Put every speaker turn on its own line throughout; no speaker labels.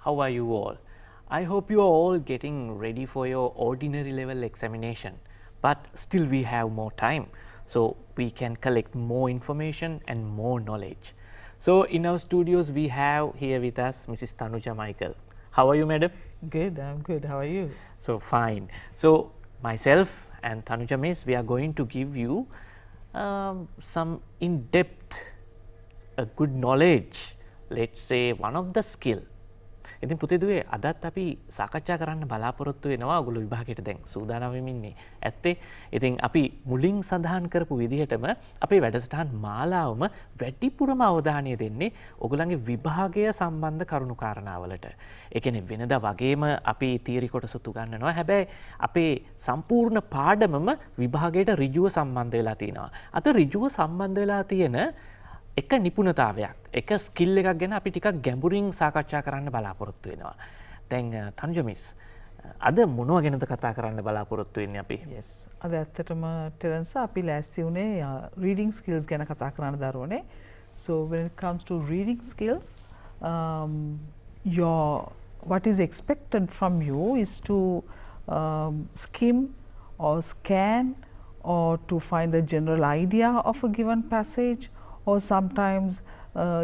how are you all? I hope you are all getting ready for your ordinary level examination, but still we have more time, so we can collect more information and more knowledge. So in our studios we have here with us Mrs. Thanuja Michael. How are you, madam?
Good, I'm good. How are you?
So fine. So myself and Thanuja miss, we are going to give you some in-depth, a good knowledge, let's say one of the skill. ඉතින් පුතේදුවේ අදත් අපි සාකච්ඡා කරන්න බලාපොරොත්තු වෙනවා ඔයගොල්ලෝ විභාගයට දැන් සූදානම් වෙමින් ඉන්නේ. ඇත්තේ ඉතින් අපි මුලින් සඳහන් කරපු විදිහටම අපේ වැඩසටහන් මාලාවම වැඩිපුරම අවධානය දෙන්නේ ඔයගොල්ලන්ගේ විභාගය සම්බන්ධ කරුණු කාරණාවලට. ඒ කියන්නේ වෙනදා වගේම අපි තියරි කොටස උගන්වනවා. හැබැයි අපේ සම්පූර්ණ පාඩමම විභාගයට ඍජුව සම්බන්ධ වෙලා තියෙනවා. අද ඍජුව සම්බන්ධ වෙලා තියෙන එක නිපුණතාවයක් එක ස්කිල් එකක් ගැන අපි ටිකක් ගැඹුරින් සාකච්ඡා කරන්න බලාපොරොත්තු වෙනවා. දැන් තනුජ මිස් අද මොනවා ගැනද කතා කරන්න බලාපොරොත්තු වෙන්නේ අපි?
Yes. අද ඇත්තටම ටෙරන්ස් අපි ලෑස්ති වුණේ reading skills ගැන කතා කරන්න දරුවනේ. So when it comes to reading skills, what is expected from you is to skim or scan or to find the general idea of a given passage, or sometimes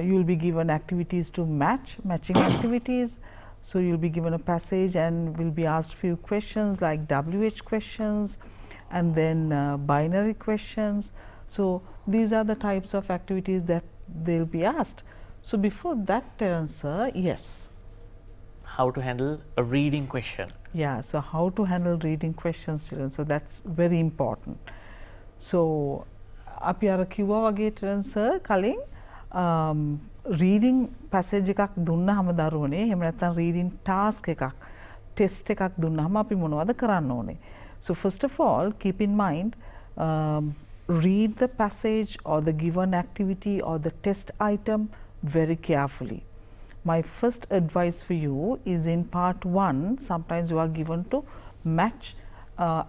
you will be given activities to matching activities. So you will be given a passage and will be asked few questions like WH questions and then binary questions. So these are the types of activities that they will be asked. So before that, Terrence sir, yes.
How to handle a reading question.
Yeah, so how to handle reading questions, children. So that's very important. So අපි අර කිව්වා වගේ Terrence sir කලින් reading passage එකක් දුන්නාම දරුවනේ එහෙම නැත්නම් රීඩින් ටාස්ක් එකක් ටෙස්ට් එකක් දුන්නාම අපි මොනවද කරන්න ඕනේ? So first of all, keep in mind, read the passage or the given activity or the test item very carefully. My first advice for you is in part 1, sometimes you are given to match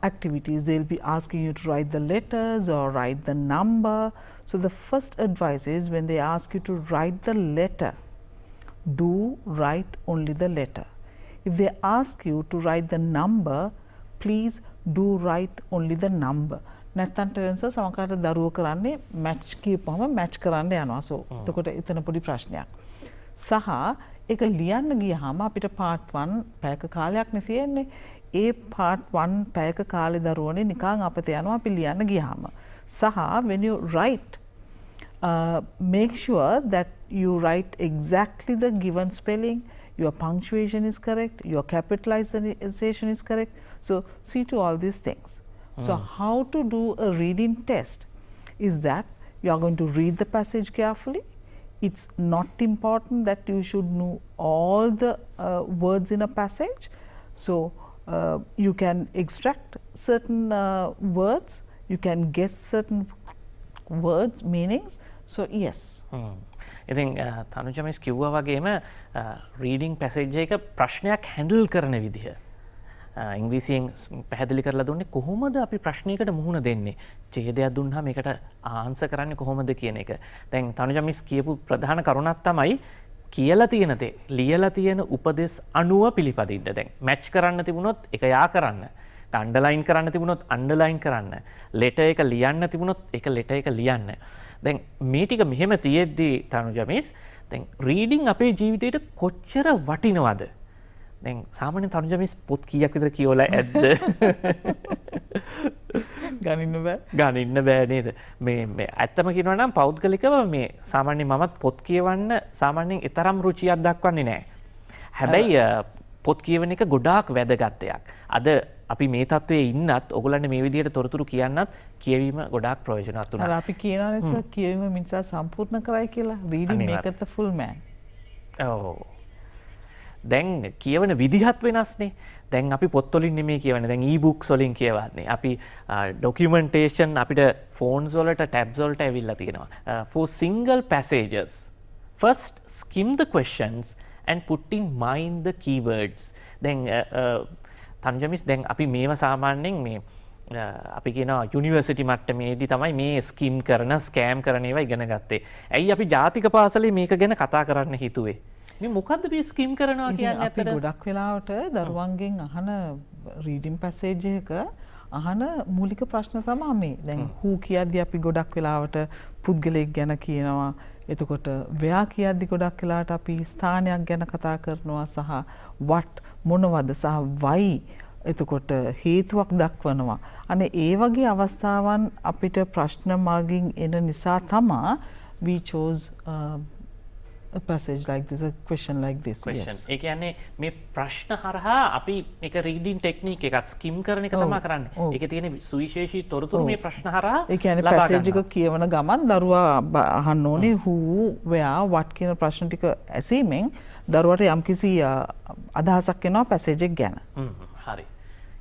activities. They will be asking you to write the letters or write the number. So the first advice is when they ask you to write the letter, do write only the letter. If they ask you to write the number, please do write only the number. නැත්තම් Terrence සමහරකට දරුවෝ කරන්නේ match කියපුවම match කරන්න යනවා. So එතකොට එතන පොඩි ප්‍රශ්නයක්. සහ ඒක ලියන්න ගියාම අපිට part 1 පැයක කාලයක් නේ තියෙන්නේ. ඒ part 1 පැයක කාලේ දරුවනේ නිකන් අපිට යනවා අපි ලියන්න ගියාම. සහ when you write, make sure that you write exactly the given spelling, your punctuation is correct, your capitalization is correct. So see to all these things. So how to do a reading test is that you are going to read the passage carefully. It's not important that you should know all the words in a passage. So you can extract certain words, you can guess certain words, meanings. So yes.
ඉතින් තනුජ miss කිව්වා වගේම reading passage එක ප්‍රශ්නයක් handle කරන විදිහ ඉංග්‍රීසියෙන් පැහැදිලි කරලා දුන්නේ කොහොමද අපි ප්‍රශ්නයකට මුහුණ දෙන්නේ, ඡේදයක් දුන්නාම ඒකට ආන්සර් කරන්නේ කොහොමද කියන එක. දැන් තනුජ මිස් කියපු ප්‍රධාන කරුණක් තමයි කියලා තියෙන දේ ලියලා තියෙන උපදෙස් අනුව පිළිපදින්න. දැන් මැච් කරන්න තිබුණොත් ඒක යා කරන්න, අන්ඩර්ලයින් කරන්න තිබුණොත් අන්ඩර්ලයින් කරන්න, ලෙටර් එක ලියන්න තිබුණොත් ඒක ලෙටර් එක ලියන්න. දැන් මේ ටික මෙහෙම තියෙද්දී තනුජ මිස් දැන් රීඩින් අපේ ජීවිතේට කොච්චර වටිනවද? දැන් සාමාන්‍යයෙන් තනුජ මිස් පොත් කීයක් විතර කියවලා ඇද්ද? ගණින්න බෑ නේද? මේ ඇත්තම කියනවා නම් පෞද්ගලිකව මේ සාමාන්‍යයෙන් මමත් පොත් කියවන්න සාමාන්‍යයෙන් ඊතරම් රුචියක් දක්වන්නේ නැහැ. හැබැයි පොත් කියවන එක ගොඩාක් වැදගත් දෙයක්. අද අපි මේ තත්වයේ ඉන්නත් ඔයගොල්ලන්ට මේ විදිහට තොරතුරු කියන්නත් කියවීම ගොඩාක් ප්‍රයෝජනවත් වුණා.
අර අපි කියනවානේ සර් කියවීම මිනිසා සම්පූර්ණ කරයි කියලා. reading maketh the full man.
ඔව්. දැන් කියවන විදිහත් වෙනස්නේ. දැන් අපි පොත්වලින් නෙමෙයි කියවන්නේ. දැන් e-books වලින් කියවන්නේ. අපි documentation අපිට phones වලට tabs වලට ඇවිල්ලා තියෙනවා. For single passages, first skim the questions and put in mind the keywords. දැන් තනුජ මිස් දැන් අපි මේවා සාමාන්‍යයෙන් මේ අපි කියනවා යුනිවර්සිටි මට්ටමේදී තමයි මේ ස්කිම් කරන ස්කෑම් කරන ඒවා ඉගෙන ගත්තේ. ඇයි අපි ජාතික පාසලේ මේක ගැන කතා කරන්න හිතුවේ? මේ මොකද්ද මේ ස්කිම් කරනවා කියන්නේ
අපි
ඇත්තට?
ගොඩක් වෙලාවට දරුවන්ගෙන් අහන රීඩින් පැසේජ් එක අහන මූලික ප්‍රශ්න තමයි මේ. දැන් who කියද්දි අපි ගොඩක් වෙලාවට පුද්ගලයෙක් ගැන කියනවා. එතකොට where කියද්දි ගොඩක් වෙලාවට අපි ස්ථානයක් ගැන කතා කරනවා සහ what මොනවද සහ why එතකොට හේතුවක් දක්වනවා. අනේ ඒ වගේ අවස්ථාවන් අපිට ප්‍රශ්න මාර්ගින් එන නිසා තමයි we chose a passage like this, a question like this.
question.
Yes.
ඒ කියන්නේ මේ ප්‍රශ්න හරහා අපි එක රීඩින් ටෙක්නික් එකක් ස්කිම් කරන එක තමයි කරන්නේ. ඒකේ තියෙන සුවිශේෂී තොරතුරු මේ ප්‍රශ්න හරහා
ඒ කියන්නේ පැසේජ් එක කියවන ගමන් දරුවා අහන්න ඕනේ who where what කියන ප්‍රශ්න ටික ඇසීමෙන් දරුවට යම්කිසි අදහසක් එනවා පැසේජ් එක ගැන.
හරි.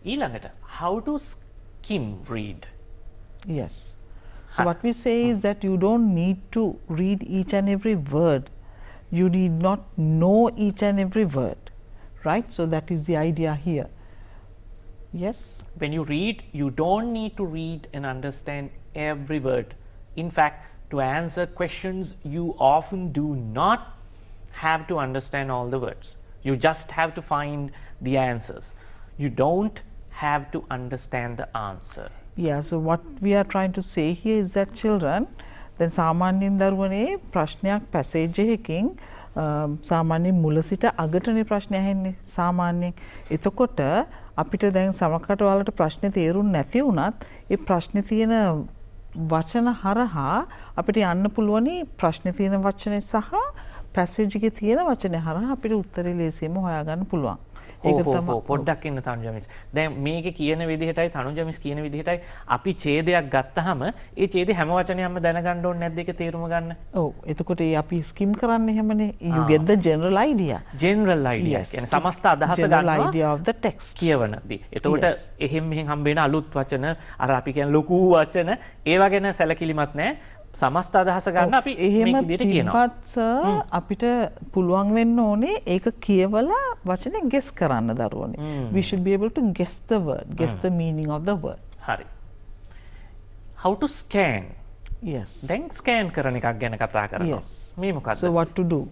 ඊළඟට how to skim read.
Yes. So what we say is that you don't need to read each and every word. You need not know each and every word, right? So that is the idea here. Yes.
When you read, you don't need to read and understand every word. In fact, to answer questions, you often do not have to understand all the words. You just have to find the answers. You don't have to understand the answer.
Yeah, so what we are trying to say here is that children, දැන් සාමාන්‍යයෙන් දරුවනේ ප්‍රශ්නයක් passage එකකින් සාමාන්‍යයෙන් මුල සිට අගටනේ ප්‍රශ්න ඇහෙන්නේ සාමාන්‍යයෙන්. එතකොට අපිට දැන් සමහරකට ඔයාලට ප්‍රශ්නේ තේරුම් නැති වුණත් ඒ ප්‍රශ්නේ තියෙන වචන හරහා අපිට යන්න පුළුවනි ප්‍රශ්නේ තියෙන වචනේ සහ පැසේජ් එකේ තියෙන වචනේ හරහා අපිට උත්තරේ ලේසියෙන්ම හොයාගන්න පුළුවන්. ඒක තමයි
පොඩ්ඩක් ඉන්න තනුජා මිස්. දැන් මේකේ කියන විදිහටයි තනුජා මිස් කියන විදිහටයි අපි ඡේදයක් ගත්තාම ඒ ඡේදේ හැම වචනයක්ම දැනගන්න ඕනේ නැද්ද ඒක තේරුම ගන්න?
ඔව්. එතකොට ඒ අපි ස්කිම් කරන්නේ හැමනේ. You get the general idea.
General idea. කියන්නේ සමස්ත අදහස ගන්නවා.
General idea of the text.
කියවනදී. එතකොට එහෙම මෙහෙන් හම්බ වෙන අලුත් වචන අර අපි කියන ලොකු වචන ඒවා ගැන සැලකිලිමත් නැහැ. සමස්ත අදහස ගන්න අපි මේ විදිහට කියනවා.
එහෙම අපිට පුළුවන් වෙන්න ඕනේ ඒක කියවලා වචනේ guess කරන්න දරුවනේ. We should be able to guess the word, guess the meaning of the word.
හරි. How to scan.
Yes.
දැන් scan කරන එකක් ගැන කතා කරනවා.
Yes.
මේ මොකක්ද?
So what to do?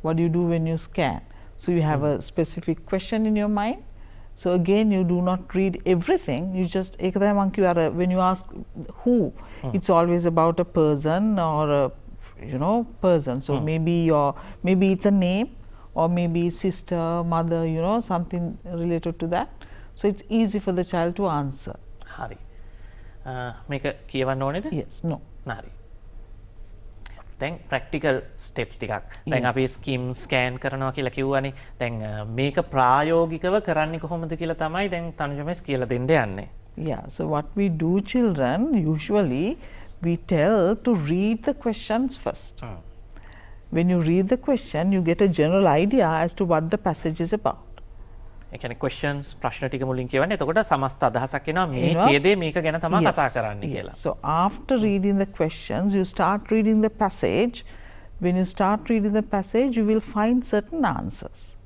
What do you do when you scan? So you have a specific question in your mind. So again, you do not read everything. You just when you ask who, it's always about a person or a person. So maybe it's a name or maybe sister, mother, something related to that. So it's easy for the child to answer.
හරි. මේක කියවන්න ඕනේද?
Yes. No.
හරි. දැන් practical steps ටිකක්. දැන් අපි ස්කිම් scan කරනවා කියලා කිව්වනේ. දැන් මේක ප්‍රායෝගිකව කරන්නේ කොහොමද කියලා තමයි දැන් තනුජා මිස් කියලා දෙන්න යන්නේ.
Yeah, so what we do, children, usually we tell to read the questions first. When you read the question, you get a general idea as to what the passage is about.
ඒ කියන්නේ questions ප්‍රශ්න ටික මුලින් කියවන්නේ. එතකොට සමස්ත අදහසක් එනවා මේ ඡේදයේ මේක ගැන තමයි කතා කරන්නේ කියලා.
So after reading the questions, you start reading the passage. When you start reading the passage, you will find certain answers.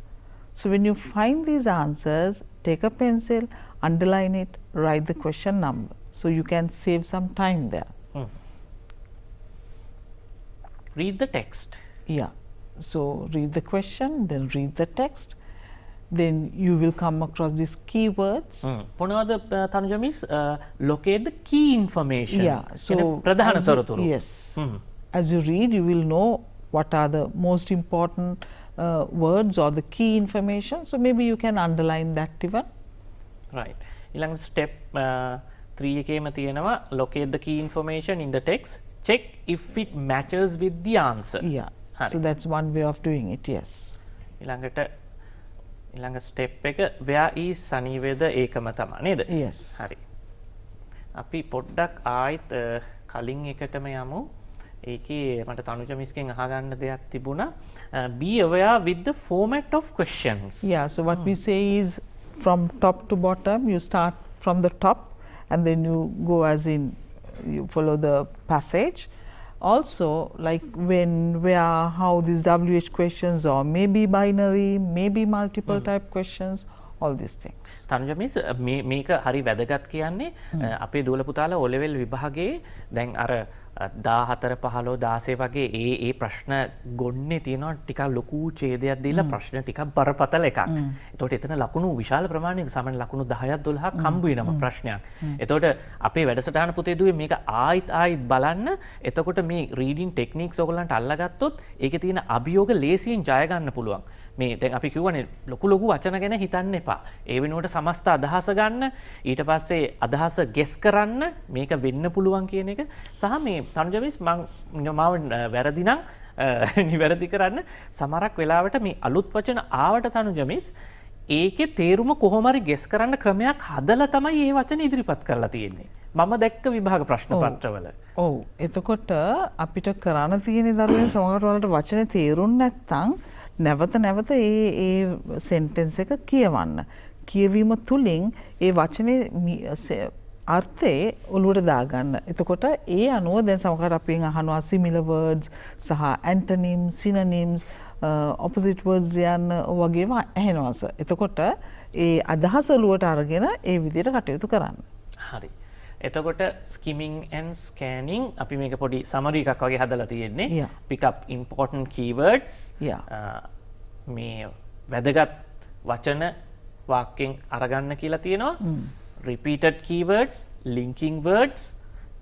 So when you find these answers, take a pencil, underline it, write the question number. So you can save some time there.
Read the text.
Yeah. So read the question, then read the text. Then you will come across these keywords.
මොනවද Thanuja miss? Locate the key information.
Yeah. So
ප්‍රධාන තොරතුරු.
Yes. As you read, you will know what are the most important words or the key information. So maybe you can underline that even.
Right. ඊළඟ step 3 එකේම තියෙනවා locate the key information in the text. Check if it matches with the answer.
Yeah. So that's one way of doing it. Yes.
ඊළඟ step එක where is sunny weather ඒකම තමයි නේද?
Yes.
හරි. අපි පොඩ්ඩක් ආයෙත් කලින් එකටම යමු. ඒකේ මට තනුජා මිස්ගෙන් අහගන්න දෙයක් තිබුණා. Be aware with the format of questions.
Yeah, so what we say is from top to bottom, you start from the top and then you go as in you follow the passage. Also, like when, where, how these WH questions or maybe binary, maybe multiple type questions, all these things.
Thanuja miss මේක හරි වැදගත් කියන්නේ අපේ දූල පුතාලා O level විභාගයේ දැන් අර 14 15 16 වගේ ඒ ප්‍රශ්න ගොන්නේ තියෙනවා ටිකක් ලොකු ඡේදයක් දීලා ප්‍රශ්න ටිකක් බරපතල එකක්. එතකොට එතන ලකුණු විශාල ප්‍රමාණයක සාමාන්‍ය ලකුණු 10ක් 12ක් හම්බ වෙනවා ප්‍රශ්නයක්. එතකොට අපේ වැඩසටහන පුතේ දුවේ මේක ආයිත් බලන්න. එතකොට මේ රීඩින් ටෙක්නික්ස් ඔයගලන්ට අල්ලගත්තොත් ඒකේ තියෙන අභියෝග ලේසියෙන් ජය ගන්න පුළුවන්. මේ දැන් අපි කියවනේ ලොකු වචන ගැන හිතන්න එපා. ඒ වෙනුවට සමස්ත අදහස ගන්න, ඊට පස්සේ අදහස ගෙස් කරන්න, මේක වෙන්න පුළුවන් කියන එක සහ මේ තනුජ මිස් මාව වැරදි නම් නිවැරදි කරන්න. සමහරක් වෙලාවට මේ අලුත් වචන ආවට තනුජ මිස් ඒකේ තේරුම කොහොම හරි ගෙස් කරන්න ක්‍රමයක් හදලා තමයි මේ වචන ඉදිරිපත් කරලා තියෙන්නේ. මම දැක්ක විභාග ප්‍රශ්න පත්‍රවල.
ඔව්. එතකොට අපිට කරන්න තියෙන දරුවනේ සමහර වලට වචනේ තේරුම් නැත්නම් නැවත ඒ සෙන්ටෙන්ස් එක කියවන්න. කියවීම තුලින් ඒ වචනේ අර්ථේ ඔලුවට දාගන්න. එතකොට ඒ අනුව දැන් සමහර අපෙන් අහනවා similar words සහ antonyms, synonyms, opposite words යන වගේම ඇහෙනවා සර්. එතකොට ඒ අදහස ඔලුවට අරගෙන ඒ විදිහට කටයුතු කරන්න.
හරි. එතකොට skimming and scanning අපි මේක පොඩි summary එකක් වගේ හදලා තියෙන්නේ. Pick up important keywords. මේ වැදගත් වචන වාක්‍යයෙන් අරගන්න කියලා තියෙනවා. Repeated keywords, linking words,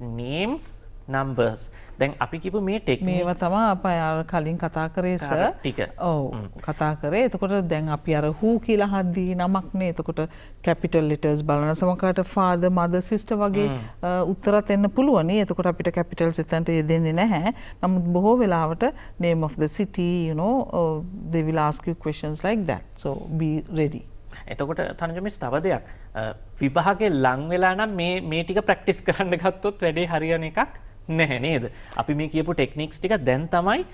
names, numbers. දැන් අපි කිව්ව මේ ටෙක්නික්
මේවා තමයි අපි කලින් කතා කරේ සර්.
ටික.
ඔව් කතා කරේ. එතකොට දැන් අපි අර who කියලා හද්දී නමක්නේ. එතකොට capital letters බලන සමහරකට father, mother, sister වගේ උත්තරත් එන්න පුළුවන්. එතකොට අපිට capitals එතනට යෙදෙන්නේ නැහැ. නමුත් බොහෝ වෙලාවට name of the city, they will ask you questions like that. So be ready.
එතකොට තනුජ මිස් තව දෙයක් විභාගේ ලං වෙලා නම් මේ ටික ප්‍රැක්ටිස් කරන්න ගත්තොත් වැඩේ හරියන එකක් නැහැ නේද? අපි මේ කියපු ටෙක්නික්ස් ටික දැන් තමයි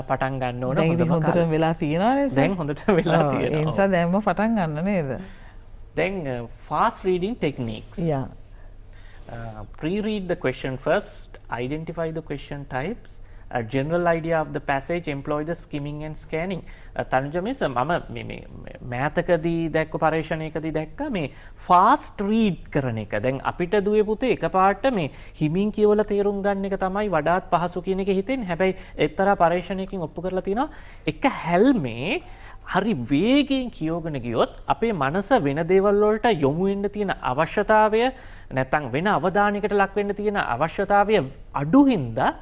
පටන් ගන්න ඕන.
හොඳට වෙලා තියෙනවා නේද?
දැන් හොඳට වෙලා තියෙනවා.
ඒ නිසා දැන්ම පටන් ගන්න නේද?
දැන් fast reading techniques. Pre-read the question first, identify the question types, a general idea of the passage, employ the skimming and scanning. Thanuja miss මම මේ මෑතකදී දැක්ක පරීක්ෂණයකදී දැක්ක මේ ෆාස්ට් රීඩ් කරන එක. දැන් අපිට දුවේ පුතේ එකපාරට මේ හිමින් කියවලා තේරුම් ගන්න එක තමයි වඩාත් පහසු කියන එක හිතෙන්නේ. හැබැයි එක්තරා පරීක්ෂණයකින් ඔප්පු කරලා තියෙනවා එක හැල්මේ හරි වේගයෙන් කියවගෙන ගියොත් අපේ මනස වෙන දේවල් වලට යොමු වෙන්න තියෙන අවශ්‍යතාවය නැත්නම් වෙන අවධානයකට ලක් වෙන්න තියෙන අවශ්‍යතාවය අඩු හින්දා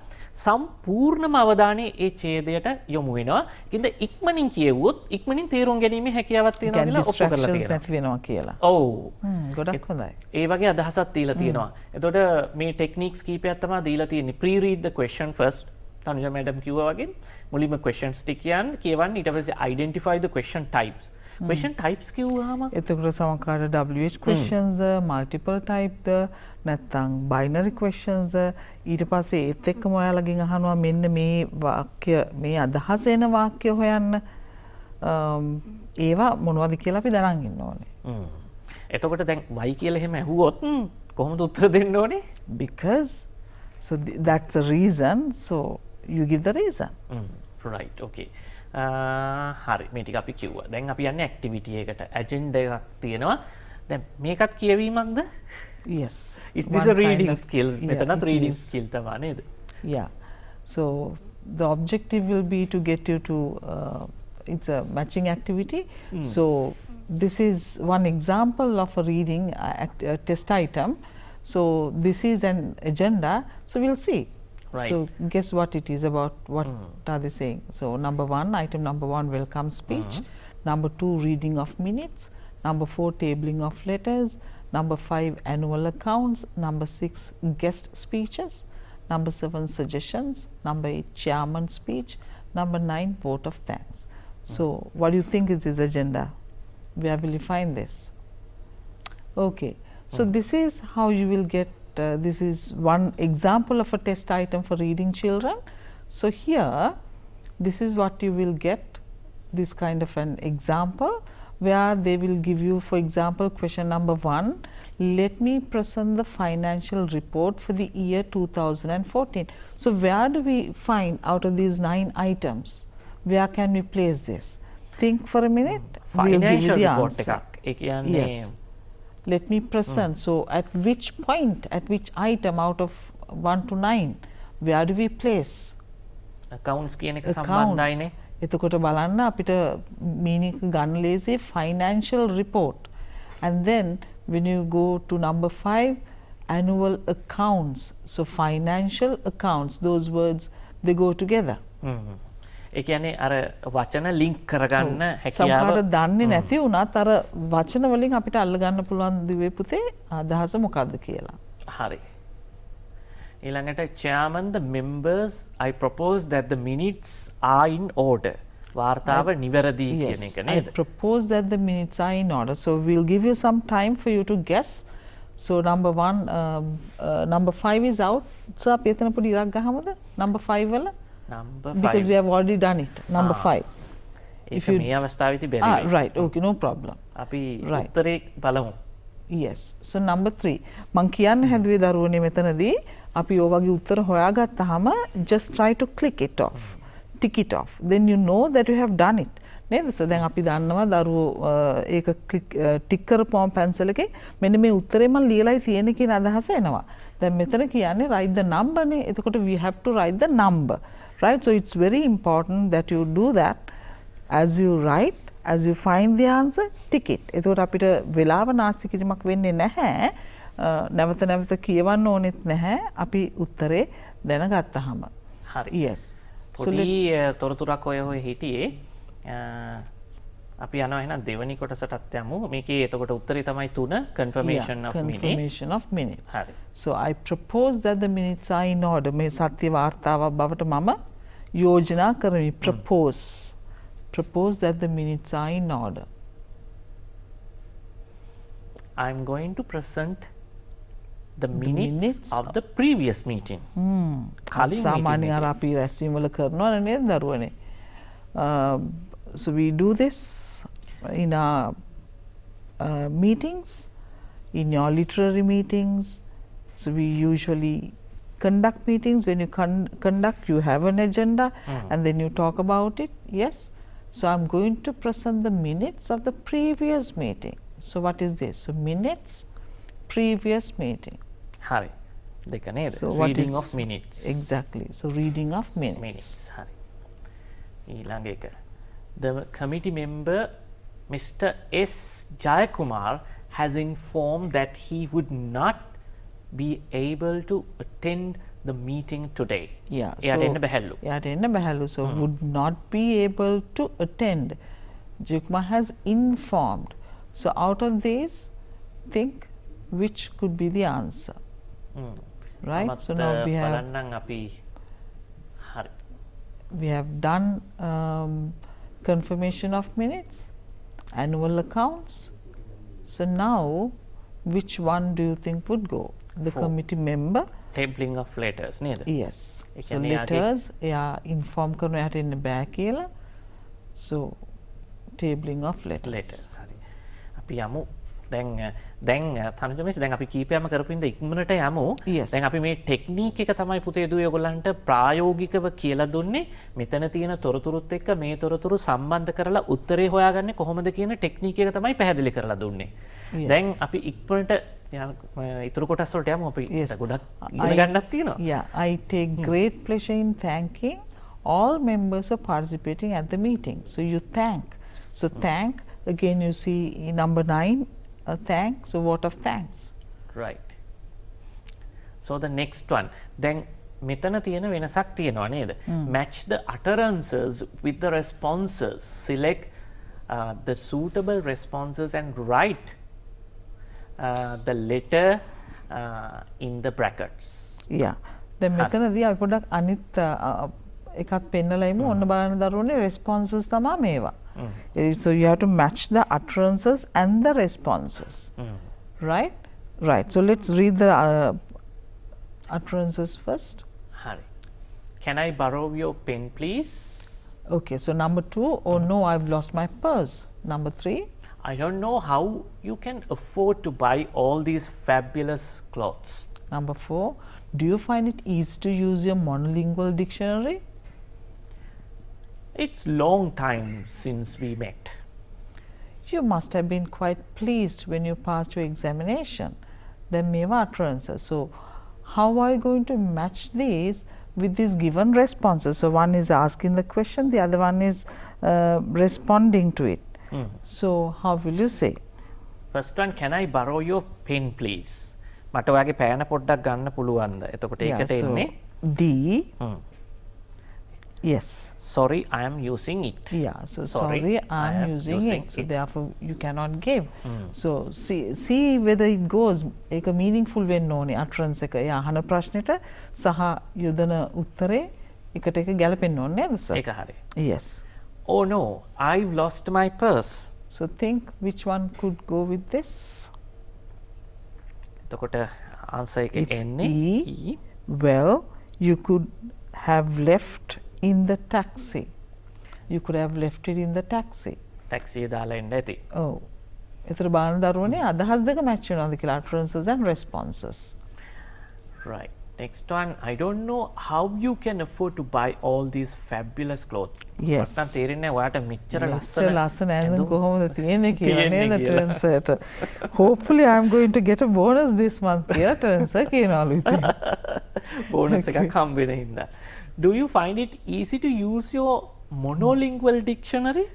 සම්පූර්ණම අවධානය ඒ ඡේදයට යොමු වෙනවා. ඒකින්ද ඉක්මනින් කියවුවොත් ඉක්මනින් තේරුම් ගැනීමේ හැකියාවක් තියෙනවා කියලා ඔප්පු කරලා තියෙනවා.
නැති වෙනවා කියලා.
ඔව්.
ගොඩක් හොඳයි.
ඒ වගේ අදහසක් දීලා තියෙනවා. එතකොට මේ ටෙක්නික්ස් කීපයක් තමයි දීලා තියෙන්නේ. pre-read the question first. Thanuja madam කිව්වා වගේ මුලින්ම questions ටික කියවන්න ඊට පස්සේ identify the question types. question types කිව්වහම
එතකොට සමහරවිට WH questions, multiple type නැත්නම් binary questions ඊට පස්සේ ඒත් එක්කම ඔයාලගෙන් අහනවා මෙන්න මේ වාක්‍ය මේ අදහස එන වාක්‍ය හොයන්න ඒවා මොනවද කියලා අපි දැනන් ඉන්න ඕනේ.
එතකොට දැන් y කියලා එහෙම ඇහුවොත් කොහොමද උත්තර දෙන්න ඕනේ?
Because so that's a reason, so you give the reason.
Right, okay. හරි මේ ටික අපි කිව්වා. දැන් අපි යන්නේ ඇක්ටිවිටි එකට. ඇජෙන්ඩා එකක් තියෙනවා. දැන් මේකත් කියවීමක්ද?
Yes.
Is this a reading skill? මෙතනත් reading skill තමයි නේද?
Yeah. So the objective will be to get you to it's a matching activity. So this is one example of a reading test item. So this is an agenda. So we'll see.
Right.
So guess what it is about, what are they saying? So item number 1 welcome speech, number 2 reading of minutes, number 4 tabling of letters, number 5 annual accounts, number 6 guest speeches, number 7 suggestions, number 8 chairman speech, number 9 vote of thanks. So what do you think is this agenda? Where will you find this? Okay, so this is how you will get this is one example of a test item for reading children. So here this is what you will get, this kind of an example where they will give you, for example, question number 1, let me present the financial report for the year 2014. So where do we find out of these 9 items, where can we place this? Think for a minute.
Financial report එකක්.
Yes. Let me present. So at which point, at which item out of 1 to 9 where do we place
accounts කියන එක
accounts?
සම්බන්ධයිනේ.
එතකොට බලන්න අපිට meaning ගන්න ලේසි financial report. And then when you go to number 5, annual accounts. So financial accounts, those words they go together.
ඒ කියන්නේ අර වචන ලින්ක් කරගන්න හැකියාව
සමහරවිට දන්නේ නැති වුණත් අර වචන වලින් අපිට අල්ල ගන්න පුළුවන් දිවේ පුතේ අදහස මොකක්ද කියලා.
හරි. ඊළඟට chairman, the members, I propose that the minutes are in order. වාර්තාව නිවැරදි කියන එක
I
නේද?
propose that the minutes are in order. So we'll give you some time for you to guess. So number 1, number 5 is out. So අපි එතන පොඩි ඉරක් ගහමුද? Number 5 වල?
Number 5.
Because we have already done it. Number 5.
ඒක මේ අවස්ථාවේදී බැරි වෙයි.
Right. Okay, no problem.
අපි
Right.
උත්තරේ බලමු.
Yes. So number 3. මං කියන්න හැදුවේ දරුවනේ මෙතනදී අපි ඔය වගේ උත්තර හොයාගත්තාම just try to click it off. Tick it off. Then you know that you have done it. නේද? So දැන් අපි දන්නවා දරුවෝ ඒක ටික් කරපුවම පැන්සල් එකේ මෙන්න මේ උත්තරේ මම ලියලායි තියෙන්නේ කියන අදහස එනවා. දැන් මෙතන කියන්නේ write the number නේ. එතකොට we have to write the number. Right? So it's very important that you do that. As you write, as you find the answer, tick it. එතකොට අපිට වෙලාව නාස්ති කිරීමක් වෙන්නේ නැහැ. නැවත නැවත කියවන්න ඕනෙත් නැහැ. අපි උත්තරේ දැනගත්තාම.
හරි.
Yes.
පොඩි තොරතුරක් ඔය හිටියේ අපි යනවා එහෙනම් දෙවෙනි කොටසටත් යමු. මේකේ එතකොට උත්තරේ තමයි 3 confirmation of minutes.
Confirmation of minutes.
හරි.
So I propose that the minutes are in order. මේ සත්‍ය වාර්තාවක් බවට මම යෝජනා කරමි. Propose that the minutes are in order.
I'm going to present the minutes of the previous meeting. කලින්
සාමාන්‍යයෙන් අර අපි රැස්වීම වල කරනවනේ නේද දරුවනේ. So we do this in our meetings, in your literary meetings. So we usually conduct meetings. When you conduct, you have an agenda and then you talk about it. Yes. So I'm going to present the minutes of the previous meeting. So what is this? So minutes, previous meeting.
හරි. දෙක නේද?
So what
reading
is
of minutes.
Exactly. So reading of minutes.
Minutes. හරි. ඊළඟ එක. The committee member Mr. S. Jayakumar has informed that he would not be able to attend the meeting today.
Yeah.
එයාට එන්න බැහැලු.
එයාට එන්න බැහැලු. So would not be able to attend. Jayakumar has informed. So out of these, think which could be the answer. Right? So now we have
බලන්නම් අපි හරි.
we have done confirmation of minutes, annual accounts. So now which one do you think would go? The
4.
committee member?
Tabling of letters නේද?
Yes.
ඒ
So
කියන්නේ
letters එයා inform කරනවා එයාට එන්න බෑ කියලා. So tabling of letters.
letters හරි. අපි යමු දැන් තනුජ මිස් දැන් අපි කීපයක්ම කරපු ඉඳ ඉක්මනට යමු.
Yes.
දැන් අපි මේ ටෙක්නික් එක තමයි පුතේ දුවේ ඔයගොල්ලන්ට ප්‍රායෝගිකව කියලා දුන්නේ. මෙතන තියෙන තොරතුරුත් එක්ක මේ තොරතුරු සම්බන්ධ කරලා උත්තරේ හොයාගන්නේ කොහොමද කියන ටෙක්නික් එක තමයි පැහැදිලි කරලා දුන්නේ.
Yes.
දැන් අපි ඉක්මනට ඉතුරු කොටස් වලට යමු. අපි
Yes.
ගොඩක් ඉගෙන ගන්නක් තියෙනවා.
Yeah, I take great pleasure in thanking all members of participating at the meeting. So you thank. So thank, again you see number 9, thank, so vote of thanks.
Right. So the next one. දැන් මෙතන තියෙන වෙනසක් තියෙනවා නේද? Match the utterances with the responses. Select the suitable responses and write the letter in the brackets.
Yeah. දැන් මෙතනදී අපි පොඩ්ඩක් අනිත් එකක් පෙන්නලා ඉමු. ඔන්න බලන්න දරුවනේ responses තමයි මේවා. So you have to match the utterances and the responses. Right? Right. So let's read the utterances first.
හරි. Can I borrow your pen please?
Okay, so number 2, oh no, I've lost my purse. Number 3,
I don't know how you can afford to buy all these fabulous clothes.
number 4, do you find it easy to use your monolingual dictionary?
It's long time since we met.
You must have been quite pleased when you passed your examination. Then meva utterances. So how are you going to match these with these given responses. So one is asking the question, the other one is responding to it. So how will you say?
First one, can I borrow your pen please? මට ඔයාගේ පෑන පොඩ්ඩක් ගන්න පුළුවන්ද? එතකොට ඒකට එන්නේ
D. Yes.
Sorry, I am using it.
Yeah, so sorry, I am using it. So therefore you cannot give. So see whether it goes එක meaningful වෙන්න ඕනේ utterance එක. එයා අහන ප්‍රශ්නෙට සහ යොදන උත්තරේ එකට එක ගැලපෙන්න ඕනේ නේද සර්?
ඒක හරි.
Yes.
Oh no, I've lost my purse.
So think which one could go with this?
එතකොට answer එක
It's
එන්නේ
E. Well, you could have left in the taxi. You could have left it in the taxi.
taxi දාලා එන්න ඇති.
Oh. එතර බාන දරුවනේ අදහස් දෙක match වෙනවද කියලා utterances and responses.
Right. Next one, I don't know how you can afford to buy all these fabulous clothes.
Yes.
මට තේරෙන්නේ ඔයාට මෙච්චර
මෙච්චර ලස්සන ඇඳුම් කොහොමද තියෙන්නේ කියලා නේද Terrence සර්ට. Hopefully I am going to get a bonus this month කියලා Terrence සර් කියනවලු ඉතින්.
බෝනස් එකක් හම්බ වෙන හින්දා. Do you find it easy to use your monolingual dictionary?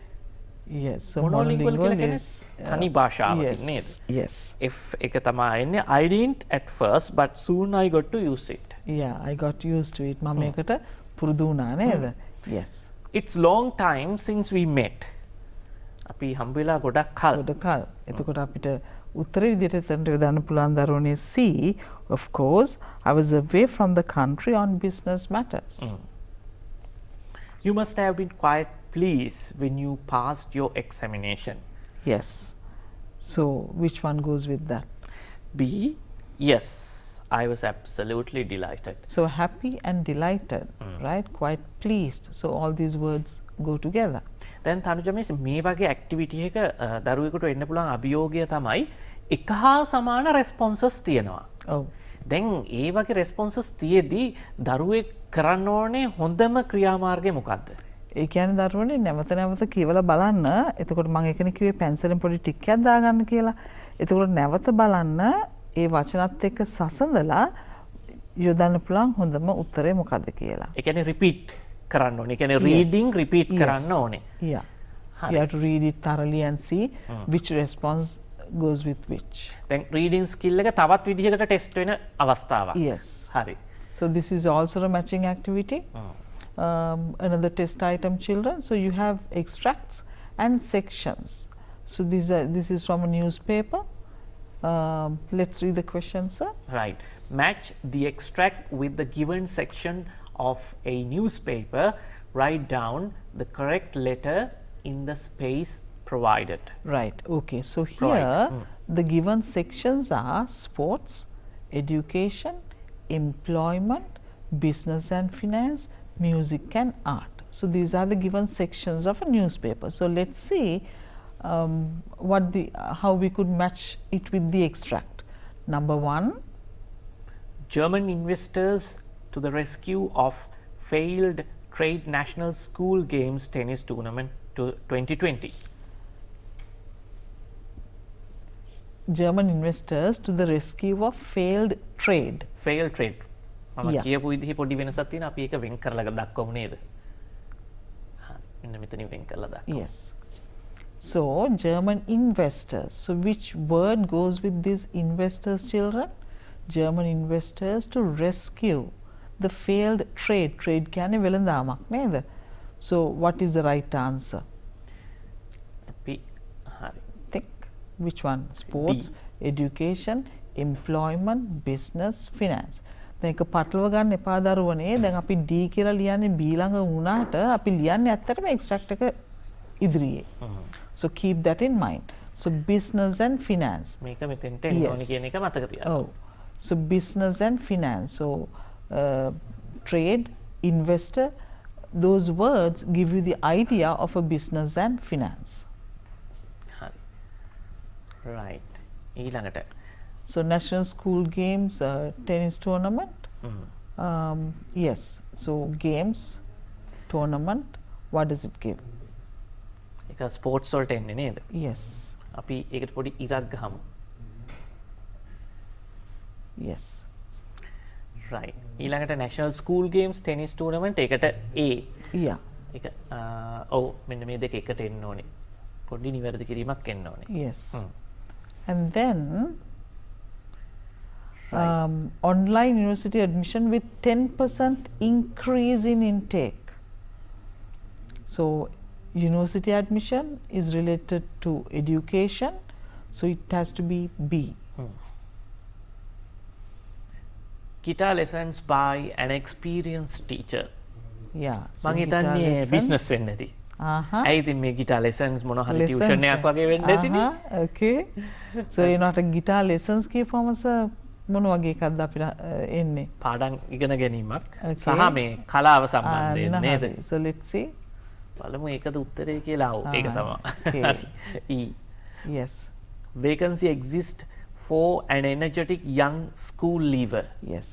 Yes. So
monolingual
monolingual
කියන්නේ
is
තනි භාෂාවකින්
yes.
නේද?
Yes.
F එක තමයි එන්නේ. I didn't at first but soon I got to use it.
Yeah, I got used to it. මම ඒකට පුරුදු වුණා නේද? Yes.
It's long time since we met. අපි හම්බ වෙලා ගොඩක් කල්.
ගොඩක් කල්. එතකොට අපිට උත්තරේ විදිහට එතනට යොදන්න පුළුවන් දරුවනේ C. Of course, I was away from the country on business matters.
You must have been quite pleased when you passed your examination.
Yes. So which one goes with that?
B. Yes, I was absolutely delighted.
So happy and delighted, right? Quite pleased. So all these words go together.
දැන් තනුජ miss මේ වගේ activity එක දරුවෙකුට එන්න පුළුවන් අභියෝගය තමයි එක හා සමාන රෙස්පොන්සස් තියෙනවා.
Oh.
දැන් ඒ වගේ රෙස්පොන්සස් තියේදී දරුවෙක් කරන්න ඕනේ හොඳම ක්‍රියාමාර්ගය මොකක්ද?
ඒ කියන්නේ දරුවනේ නැවත නැවත කියවලා බලන්න. එතකොට මම ඒකනේ කිව්වේ පැන්සලෙන් පොඩි ටික් එකක් දාගන්න කියලා. එතකොට නැවත බලන්න ඒ වචනත් එක්ක සසඳලා යොදන්න පුළුවන් හොඳම උත්තරේ මොකක්ද කියලා.
ඒ කියන්නේ රිපීට් කරන්න ඕනේ. ඒ කියන්නේ රීඩින් රිපීට් කරන්න ඕනේ.
Yeah. You have to read it thoroughly and see which response goes with which.
දැන් රීඩින් ස්කිල් එක තවත් විදිහකට ටෙස්ට් වෙන අවස්ථාවක්.
Yes.
හරි.
So this is also a matching activity. Another test item, children. So you have extracts and sections. So this is from a newspaper. Let's read the question, sir.
Right. Match the extract with the given section of a newspaper. Write down the correct letter in the space provided.
Right. Okay. So here the given sections are sports, education, employment, business and finance, music and art. So these are the given sections of a newspaper. So let's see how we could match it with the extract. Number 1,
German investors to the rescue of failed trade national school games tennis tournament to 2020.
German investors to the rescue of failed trade.
Failed trade. මම
Yeah.
කියපු විදිහේ පොඩි වෙනසක් තියෙනවා. අපි ඒක වෙන් කරලා දක්වමු නේද? මෙන්න මෙතනින් වෙන් කරලා දක්වමු.
Yes. So German investors. So which word goes with these investors, children? German investors to rescue the failed trade. Trade කියන්නේ වෙළඳාමක් නේද? So what is the right answer?
අපි හරි.
Think which one? Sports, education, employment, business, finance. දැන් එක පටලව ගන්න එපා දරුවනේ. දැන් අපි D කියලා ලියන්නේ B ළඟ වුණාට අපි ලියන්නේ ඇත්තටම extract එක ඉදිරියේ. So keep that in mind. So business and finance.
මේක මෙතෙන්ට එන්න ඕනේ කියන එක මතක තියාගන්න.
Oh, so business and finance. So trade, investor, those words give you the idea of a business and finance.
හරි. Right. ඊළඟට
So national school games, tennis tournament. Yes. So games, tournament. What does it give?
ඒක sports වලට එන්නේ නේද?
Yes.
අපි ඒකට පොඩි ඉරක් ගහමු.
Yes.
right. ඊළඟට national school games tennis tournament ඒකට A.
Yeah.
ඒක ඔව් මෙන්න මේ දෙක එකට එන්න ඕනේ. පොඩි නිවැරදි කිරීමක් එන්න ඕනේ.
Yes. And then online university admission with 10% increase in intake. So university admission is related to education, so it has to be B.
Guitar lessons by an experienced teacher.
Yeah.
මං හිතන්නේ business වෙන්න ඇති. ඇයි ඉතින් මේ guitar lessons මොන හරි
Lessons.
tuition එකක් වගේ වෙන්න ඇතිනේ.
Okay. So you're not a guitar lessons කියපුවම මොන වගේ එකක්ද අපිට එන්නේ?
පාඩම් ඉගෙන ගැනීමක්
Okay.
සහ මේ කලාව සම්බන්ධයෙන් නේද?
හරි. So let's see.
බලමු ඒකද උත්තරේ කියලා. ඔව් ඒක තමයි.
Okay.
E.
Yes.
Vacancy exists for an energetic young school leaver.
Yes.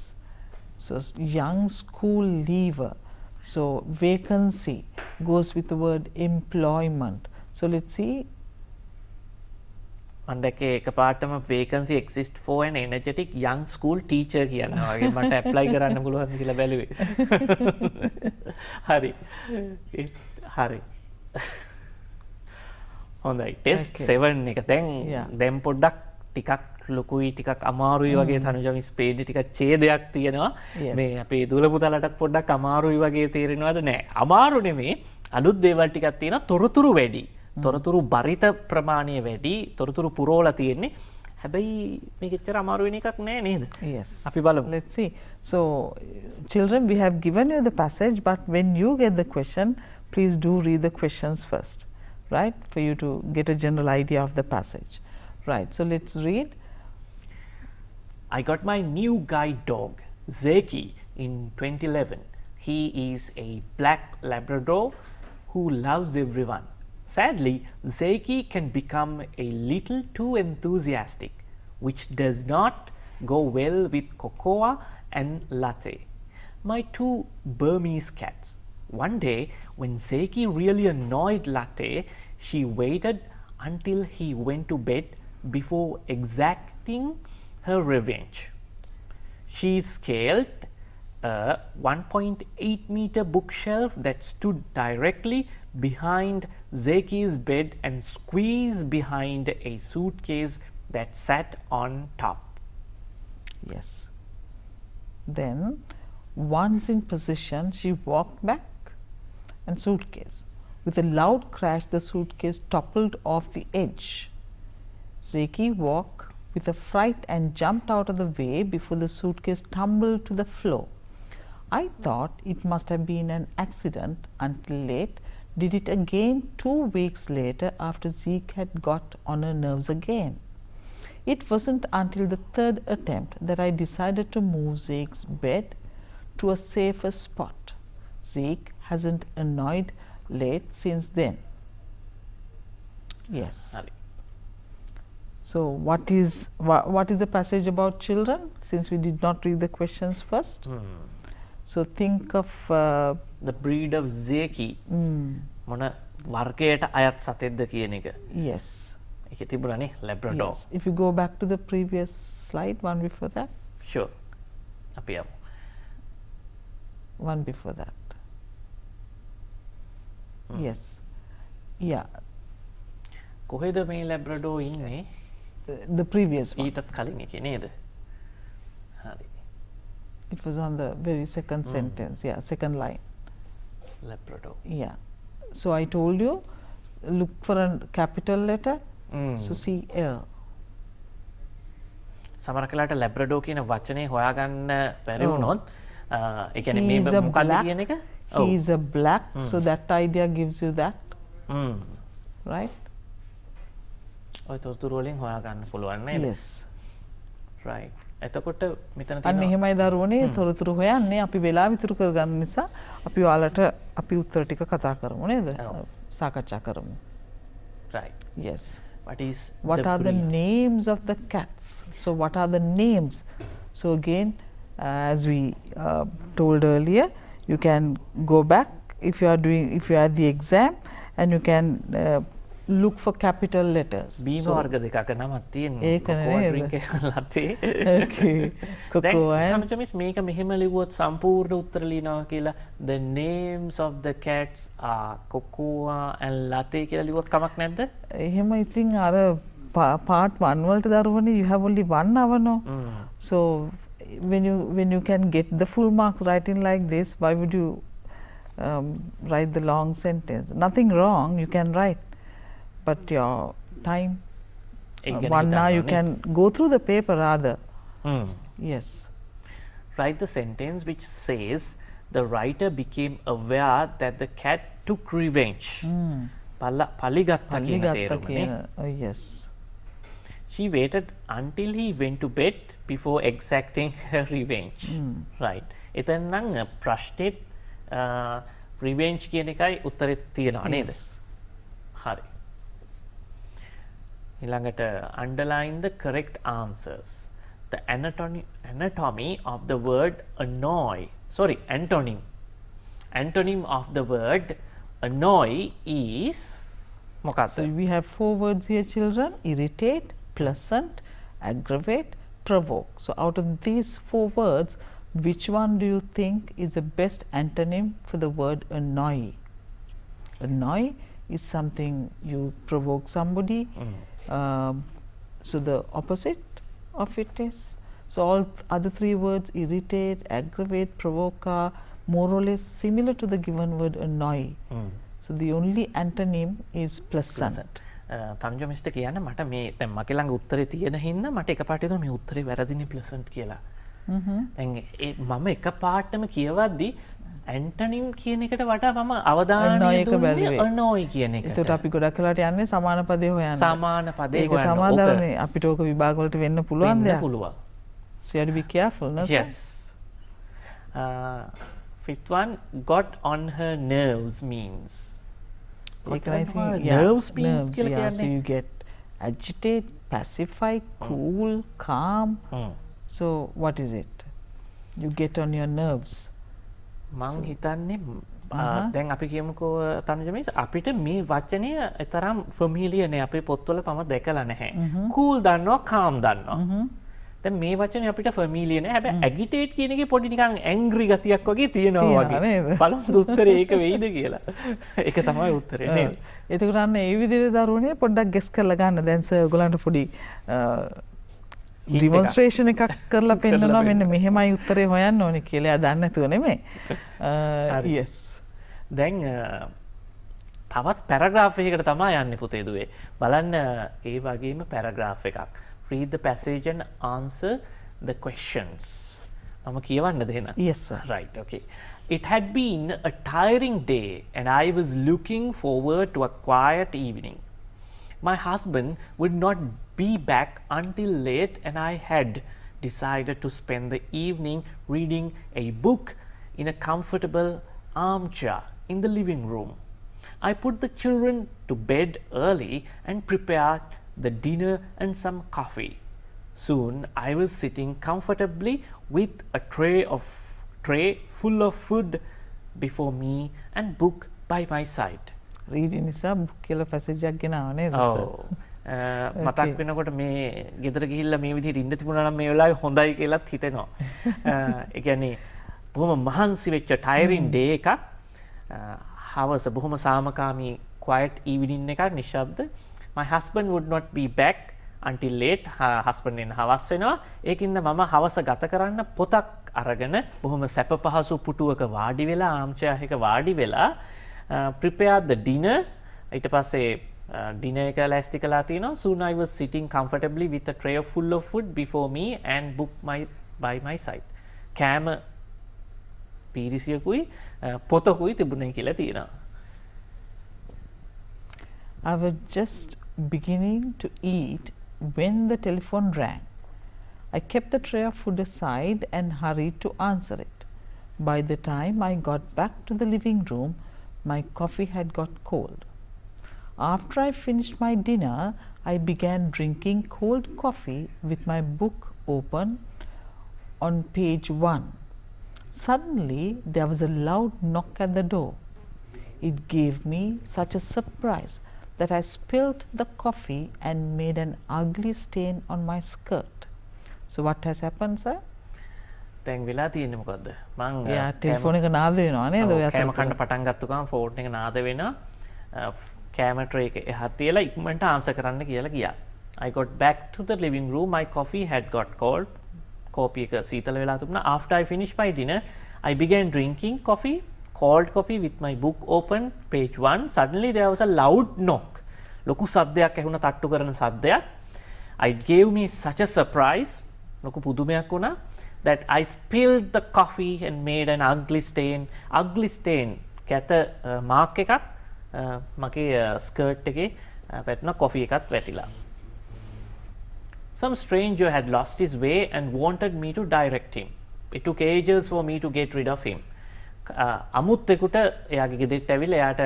So young school leaver. So vacancy goes with the word employment. So let's see.
මම දැක්කේ එකපාරටම vacancy exists for an energetic young school teacher කියනවා වගේ මට apply කරන්න පුළුවන් කියලා බැලුවේ. හරි. හරි. හොඳයි. test
Okay.
7 එක දැන් පොඩ්ඩක් ටිකක් ලොකුයි ටිකක් අමාරුයි වගේ තනුජ මිස් පේන්නේ ටිකක් ඡේදයක් තියෙනවා.
Yes.
මේ අපේ දුල පුතාලටත් පොඩ්ඩක් අමාරුයි වගේ තේරෙනවද? නෑ. අමාරු නෙමේ. අලුත් දේවල් ටිකක් තියෙනවා. තොරතුරු වැඩි. තොරතුරු බරිත ප්‍රමාණය වැඩි. තොරතුරු පුරවලා තියෙන්නේ. හැබැයි මේක එච්චර අමාරු වෙන එකක් නෑ නේද?
Yes.
අපි බලමු.
Let's see. So children, we have given you the passage, but when you get the question, please do read the questions first, right? For you to get a general idea of the passage. Right. So let's read.
I got my new guide dog, Zeki, in 2011. He is a black Labrador who loves everyone. Sadly, Zeki can become a little too enthusiastic, which does not go well with cocoa and latte, my two Burmese cats. One day, when Zeki really annoyed Latte, she waited until he went to bed before exacting her revenge. She scaled a 1.8-meter bookshelf that stood directly behind Zeki's bed and squeezed behind a suitcase that sat on top.
Yes. Then, once in position, she walked back and suitcase. With a loud crash, the suitcase toppled off the edge. Zeki woke with a fright and jumped out of the way before the suitcase tumbled to the floor. I thought it must have been an accident until late did it again 2 weeks later after Zeke had got on her nerves again. It wasn't until the third attempt that I decided to move Zeke's bed to a safer spot. Zeke hasn't annoyed late since then. Yes.
හරි.
So what is the passage about children, since we did not read the questions first? So think of
The breed of Zeki. මොන වර්ගයට අයත් සතෙක්ද කියන එක.
yes.
ඒකේ තිබුණානේ Labrador.
Yes. If you go back to the previous slide, one before that,
Sure. අපි යමු.
one before that. Yes. Yeah.
කොහෙද මේ Labrador ඉන්නේ?
The previous one.
ඊටත් කලින් එකේ නේද? හරි.
It was on the very second sentence. Yeah, second line.
Labrador.
Yeah. So I told you, look for a capital letter. So see L.
සමහර කලාට Labrador කියන වචනේ හොයාගන්න බැරි වුණොත් ඒ කියන්නේ
He
මේ
is a
මොකක්ද
black.
කියන එක?
He is a black. So that idea gives you that, right?
ඔය තොරතුරු වලින් හොයාගන්න පුළුවන් නේද?
Yes.
Right. එතකොට මෙතන
අන්න
තියෙනවා
එහෙමයි දරුවනේ තොරතුරු හොයන්නේ අපි වෙලාව ඉතුරු කරගන්න නිසා අපි ඔයාලට අපි උත්තර ටික කතා කරමු නේද? සාකච්ඡා කරමු.
right.
Yes.
What
are the
breed?
names of the cats? So what are the names? So again, as we told earlier, you can go back if you are at the exam and you can look for capital letters.
බීම
So,
වර්ග දෙකක නමක් තියෙනවා.
ඒක
කොකෝ
නේද?
Drink එක ලත්තේ.
okay.
දැන්
Cocoa and
තනුජ miss මේක මෙහෙම ලිව්වොත් සම්පූර්ණ උත්තර ලියනවා කියලා the names of the cats are cocoa and latte කියලා ලිව්වොත් කමක් නැද්ද?
එහෙම ඉතින් අර part 1 වලට දරුවනේ you have only 1 hour no. So when you can get the full marks writing like this, why would you write the long sentence? Nothing wrong, you can write, but your time
ඒක ගැන
1 hour you
හිතන්න
can go through the paper rather. Yes.
Write the sentence which says the writer became aware that the cat took revenge. පලිගත්තා කියන තේරුමනේ.
Oh, yes.
She waited until he went to bed before exacting her revenge. Right. එතන නම් ප්‍රශ්නෙත් revenge කියන එකයි උත්තරෙත් තියෙනවා නේද? හරි. ඊළඟට underline the correct answers. The anatomy of the word annoy. Sorry, antonym. Antonym of the word annoy is මොකක්ද?
So we have 4 words here, children: irritate, pleasant, aggravate, provoke. So out of these 4 words, which one do you think is the best antonym for the word annoy? Annoy is something you provoke somebody. So the opposite of it is, so all other 3 words, irritate, aggravate, provoke, are more or less similar to the given word annoy. So the only antonym is pleasant.
Thanuja මිස්ට කියන්න මට මේ දැන් මගේ ළඟ උත්තරේ තියෙන හින්දා මට එකපාරට හිතුණා මේ උත්තරේ වැරදිනේ pleasant කියලා. දැන් මම එකපාරටම කියවද්දි ඇන්ටනිම් කියන එකට වඩා මම අවධානය දුන්නේ annoy කියන එකට.
ඒකට අපි ගොඩක් වෙලාට යන්නේ සමාන පදේ හොයන්න.
සමාන පදේ
ඒක
හොයන්න.
සමාදානේ අපිට ඕක විභාග වලට වෙන්න පුළුවන් දෙයක්.
පුළුවන්.
So you have to be careful, no?
Yes. Fifth one, got on her nerves means.
Got on her
nerves means
nerves,
කියලා
yeah. So
කියන්නේ.
you get agitate, pacify, cool, calm. So what is it? You get on your nerves.
මං හිතන්නේ දැන් අපි කියමුකෝ තනුජ miss අපිට මේ වචනය තරම් ෆැමිලියර් නේ අපේ පොත්වල මම දැකලා නැහැ. cool දන්නවා, calm දන්නවා. දැන් මේ වචනේ අපිට ෆැමිලියර් නෑ. හැබැයි agitate කියන එකේ පොඩි නිකන් angry ගතියක් වගේ තියෙනවා වගේ. බලමු උත්තරේ ඒක වෙයිද කියලා. ඒක තමයි උත්තරේ නේද?
එතකොට අන්න ඒ විදිහට දරුවනේ පොඩ්ඩක් ගෙස් කරලා ගන්න. දැන් සර් ඔයගලන්ට පොඩි ඩිමොන්ස්ට්‍රේෂන් එකක් කරලා පෙන්නනවා මෙන්න මෙහෙමයි උත්තරේ හොයන්න ඕනේ කියලා. එයා දන්නේ නැතුව නෙමෙයි. yes.
දැන් තවත් පැරග්‍රාෆ් එකකට තමයි යන්නේ පුතේ දුවේ. බලන්න ඒ වගේම පැරග්‍රාෆ් එකක්. Read the passage and answer the questions. මම කියවන්නද එහෙනම්?
Yes sir.
Right, okay. It had been a tiring day and I was looking forward to a quiet evening. My husband would not be back until late and I had decided to spend the evening reading a book in a comfortable armchair in the living room. I put the children to bed early and prepared the dinner and some coffee. Soon I was sitting comfortably with a tray full of food before me and book by my side.
Reading නිසා book කියලා passage එකක් ගෙනාවා නේද sir?
මතක් වෙනකොට මේ ගෙදර ගිහිල්ලා මේ විදිහට ඉන්න තිබුණා නම් මේ වෙලාවේ හොඳයි කියලාත් හිතෙනවා. ඒ කියන්නේ බොහොම මහන්සි වෙච්ච tiring day එකක්. හවස බොහොම සාමකාමී quiet evening එකක් නිශ්ශබ්ද. My husband would not be back until late. husband එන්න හවස් වෙනවා. ඒකින්ද මම හවස ගත කරන්න පොතක් අරගෙන බොහොම සැප පහසු පුටුවක වාඩි වෙලා ආම්චෙයාර් එක වාඩි වෙලා prepare the dinner. ඊට පස්සේ dinner එක ලෑස්ති කළා තියෙනවා. Soon I was sitting comfortably with a tray full of food before me and book by my side. කෑම පීරිසියකුයි පොතකුයි තිබුණේ කියලා තියෙනවා.
I was just beginning to eat when the telephone rang. I kept the tray of food aside and hurried to answer it. By the time I got back to the living room, my coffee had got cold. After I finished my dinner, I began drinking cold coffee with my book open on page 1. Suddenly, there was a loud knock at the door. It gave me such a surprise that I spilled the coffee and made an ugly stain on my skirt. So what has happened, sir?
දැන් වෙලා තියෙන්නේ මොකද්ද? මං
Yeah, telephone එක නාද වෙනවා නේද? ඔය
කෑම
අතරතුර.
කන්න පටන් ගත්ත ගමන් ෆෝන් එක නාද වෙනවා. කෑම ට්‍රේ එක එහා තියලා ඉක්මනට ආන්සර් කරන්න කියලා ගියා. I got back to the living room. My coffee had got cold. කෝපි එක සීතල වෙලා තිබුණා. After I finished my dinner, I began drinking coffee, cold coffee with my book open, page 1. Suddenly there was a loud knock. ලොකු සද්දයක් ඇහුණා, තට්ටු කරන සද්දයක්. It gave me such a surprise. ලොකු පුදුමයක් වුණා. That I spilled the coffee and made an ugly stain. Ugly stain. කැත mark එකක් මගේ ස්කර්ට් එකේ වැටුණා, කොෆි එකත් වැටිලා. Some stranger had lost his way and wanted me to direct him. It took ages for me to get rid of him. අමුත්තෙකුට එයාගේ ගෙදරට ඇවිල්ලා එයාට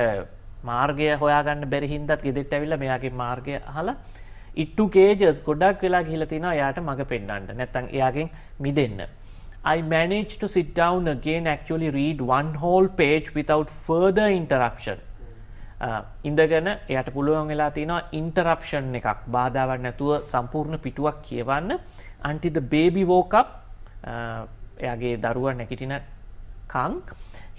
මාර්ගය හොයාගන්න බැරි හින්දාත් ගෙදරට ඇවිල්ලා මෙයාගේ මාර්ගය අහලා it took ages ගොඩක් වෙලා ගිහිල්ලා තිනවා එයාට මඟ පෙන්නන්න. නැත්තම් එයාගෙන් මිදෙන්න. I managed to sit down again, actually read one whole page without further interruption. ඉඳගෙන එයාට පුළුවන් වෙලා තිනවා interruption එකක් බාධාවක් නැතුව සම්පූර්ණ පිටුවක් කියවන්න. Until the baby woke up, එයාගේ දරුවා නැගිටිනකන්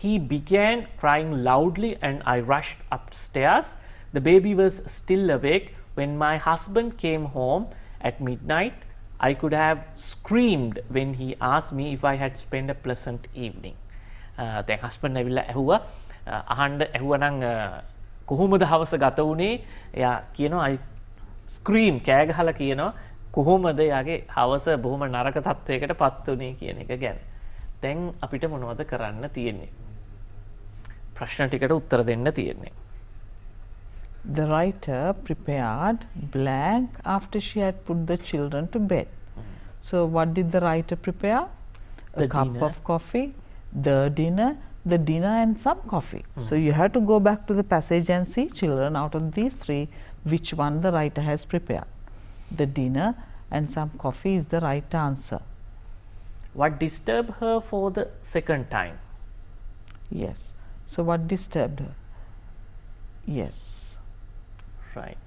he began crying loudly and I rushed upstairs. The baby was still awake. When my husband came home at midnight, I could have screamed when he asked me if I had spent a pleasant evening. දැන් husband ඇවිල්ලා ඇහුවා, අහන්න ඇහුවනම් කොහොමද හවස ගත වුණේ? එයා කියනවා I scream, කෑ ගහලා කියනවා කොහොමද එයාගේ හවස බොහොම නරක තත්වයකට පත් වුණේ කියන එක ගැන. දැන් අපිට මොනවද කරන්න තියෙන්නේ? ප්‍රශ්න ටිකට උත්තර දෙන්න තියෙන්නේ.
The writer prepared blank after she had put the children to bed. So what did the writer prepare? A cup of coffee, the dinner and some coffee. So you have to go back to the passage and see, children, out of these three, which one the writer has prepared. The dinner and some coffee is the right answer.
What disturbed her for the second time?
Yes. So what disturbed her? Yes.
Right.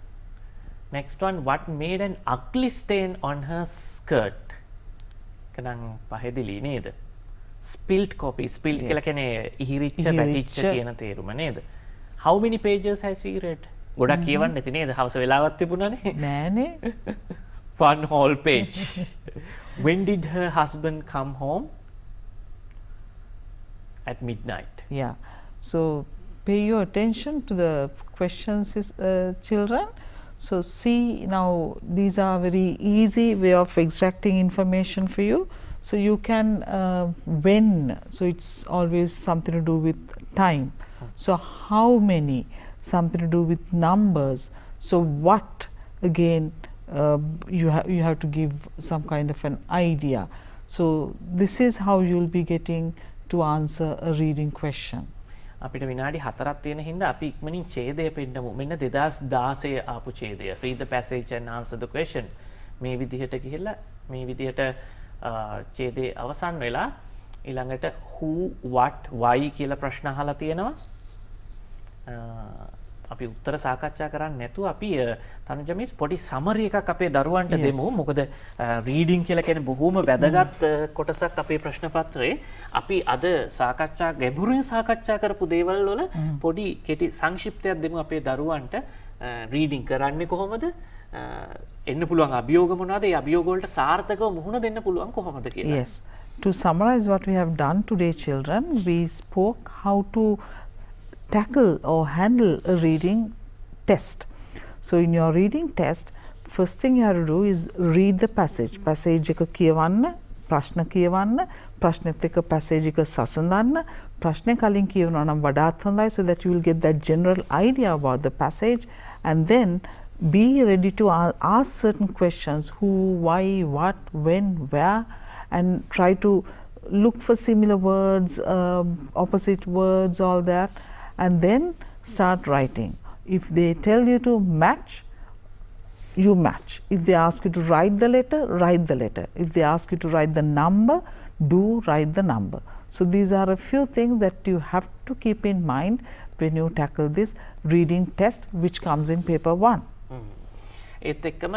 Next one, what made an ugly stain on her skirt? කනං පහදලි නේද? Spilled coffee. Spilled කියලා කියන්නේ ඉහිරිච්ච පැටිච්ච කියන තේරුම නේද? How many pages has she read? ගොඩක් කියවන්න නැති නේද? හවස වෙලාවක් තිබුණානේ.
නෑනේ.
One whole page. When did her husband come home? At midnight.
Yeah. So pay your attention to the questions, children. So see, now these are very easy way of extracting information for you. So you can when, so it's always something to do with time. So how many, something to do with numbers. So what, again, you have to give some kind of an idea. So this is how you will be getting to answer a reading question.
අපිට විනාඩි 4ක් තියෙන හින්දා අපි ඉක්මනින් ඡේදය පෙන්නමු. මෙන්න 2016 ආපු ඡේදය. Read the passage and answer the question. මේ විදිහට ගිහිල්ලා මේ විදිහට ඡේදේ අවසන් වෙලා ඊළඟට who, what, why කියලා ප්‍රශ්න අහලා තියෙනවා. අපි උත්තර සාකච්ඡා කරන්නේ නැතුව අපි තනුජා මිස් පොඩි සමරි එකක් අපේ දරුවන්ට දෙමු. මොකද රීඩින් කියලා කියන්නේ බොහොම වැදගත් කොටසක් අපේ ප්‍රශ්න පත්‍රයේ. අපි අද සාකච්ඡා ගැඹුරින් සාකච්ඡා කරපු දේවල් වල පොඩි කෙටි සංක්ෂිප්තයක් දෙමු අපේ දරුවන්ට. රීඩින් කරන්නේ කොහොමද? එන්න පුළුවන් අභියෝග මොනවාද? ඒ අභියෝග වලට සාර්ථකව මුහුණ දෙන්න පුළුවන් කොහොමද කියලා.
Yes. To summarize what we have done today, children, we spoke how to tackle or handle a reading test. So in your reading test, first thing you have to do is read the passage. Passage එක කියවන්න, ප්‍රශ්න කියවන්න, ප්‍රශ්නෙත් එක්ක passage එක සසඳන්න, ප්‍රශ්නේ කලින් කියවනවා නම් වඩාත් හොඳයි, so that you will get that general idea about the passage, and then be ready to ask certain questions: who, why, what, when, where, and try to look for similar words, opposite words, all that, and then start writing. If they tell you to match, you match. If they ask you to write the letter, write the letter. If they ask you to write the number, do write the number. So these are a few things that you have to keep in mind when you tackle this reading test which comes in paper 1.
ඒත් එක්කම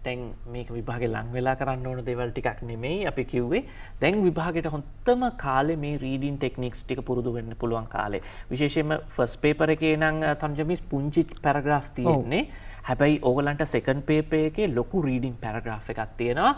දැන් මේක විභාගේ ලං වෙලා කරන්න ඕන දේවල් ටිකක් නෙමෙයි අපි කිව්වේ දැන් විභාගයට හොඳම කාලේ මේ රීඩින් ටෙක්නික්ස් ටික පුරුදු වෙන්න පුළුවන් කාලේ විශේෂයෙන්ම ෆස්ට් පේපර් එකේ නම් තනුජ මිස් පුංචි පැරග්‍රාෆ් තියෙන්නේ හැබැයි ඕගලන්ට සෙකන්ඩ් පේපර් එකේ ලොකු රීඩින් පැරග්‍රාෆ් එකක් තියෙනවා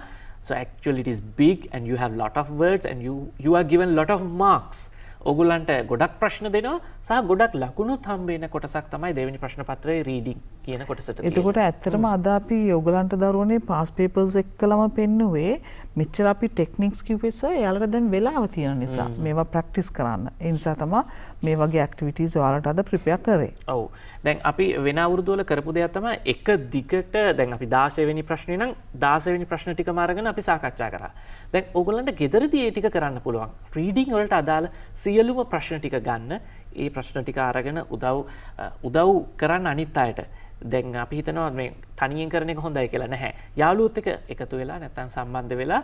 so actually it is big and you have lot of words and you are given lot of marks ඕගොල්ලන්ට ගොඩක් ප්‍රශ්න දෙනවා සහ ගොඩක් ලකුණුත් හම්බ වෙන කොටසක් තමයි දෙවෙනි ප්‍රශ්න පත්‍රයේ රීඩින් කියන කොටසට තියෙන්නේ.
එතකොට ඇත්තටම අද අපි ඕගොල්ලන්ට දරුවනේ පාස් පේපර්ස් එක්කලම පෙන්නුවේ මෙච්චර අපි ටෙක්නික්ස් කිව්වේ සර් එයාලට දැන් වෙලාව තියෙන නිසා මේවා ප්‍රැක්ටිස් කරන්න. ඒ නිසා තමයි මේ වගේ ඇක්ටිවිටීස් ඔයාලට අද ප්‍රිපෙයාර් කරේ.
ඔව්. දැන් අපි වෙන අවුරුදු වල කරපු දෙයක් තමයි එක දිගට දැන් අපි 16 වෙනි ප්‍රශ්නේ නම් 16 වෙනි ප්‍රශ්න ටිකම අරගෙන අපි සාකච්ඡා කරා. දැන් ඕගොල්ලන්ට ගෙදරදී ඒ ටික කරන්න පුළුවන්. රීඩින් වලට අදාළ සියලුම ප්‍රශ්න ටික ගන්න ඒ ප්‍රශ්න ටික අරගෙන උදව් කරන්න අනිත් අයට. දැන් අපි හිතනවා මේ තනියෙන් කරන එක හොඳයි කියලා නැහැ. යාළුවොත් එක්ක එකතු වෙලා නැත්නම් සම්බන්ධ වෙලා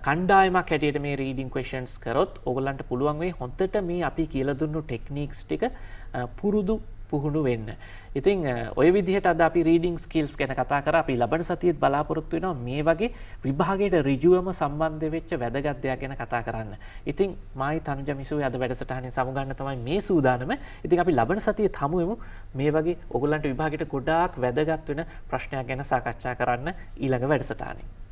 කණ්ඩායමක් හැටියට මේ රීඩින් ක්වෙස්චන්ස් කරොත් ඕගොල්ලන්ට පුළුවන් වෙයි හොඳට මේ අපි කියලා දුන්නු ටෙක්නික්ස් ටික පුහුණු වෙන්න. ඉතින් ඔය විදිහට අද අපි රීඩින් ස්කිල්ස් ගැන කතා කරා. අපි ලබන සතියේත් බලාපොරොත්තු වෙනවා මේ වගේ විභාගයට ඍජුවම සම්බන්ධ වෙච්ච වැදගත් දෙයක් ගැන කතා කරන්න. ඉතින් මායි තනුජ මිසුවේ අද වැඩසටහනේ සමුගන්න තමයි මේ සූදානම. ඉතින් අපි ලබන සතියේත් හමු වෙමු මේ වගේ ඕගොල්ලන්ට විභාගයට ගොඩාක් වැදගත් වෙන ප්‍රශ්නයක් ගැන සාකච්ඡා කරන්න ඊළඟ වැඩසටහනේ.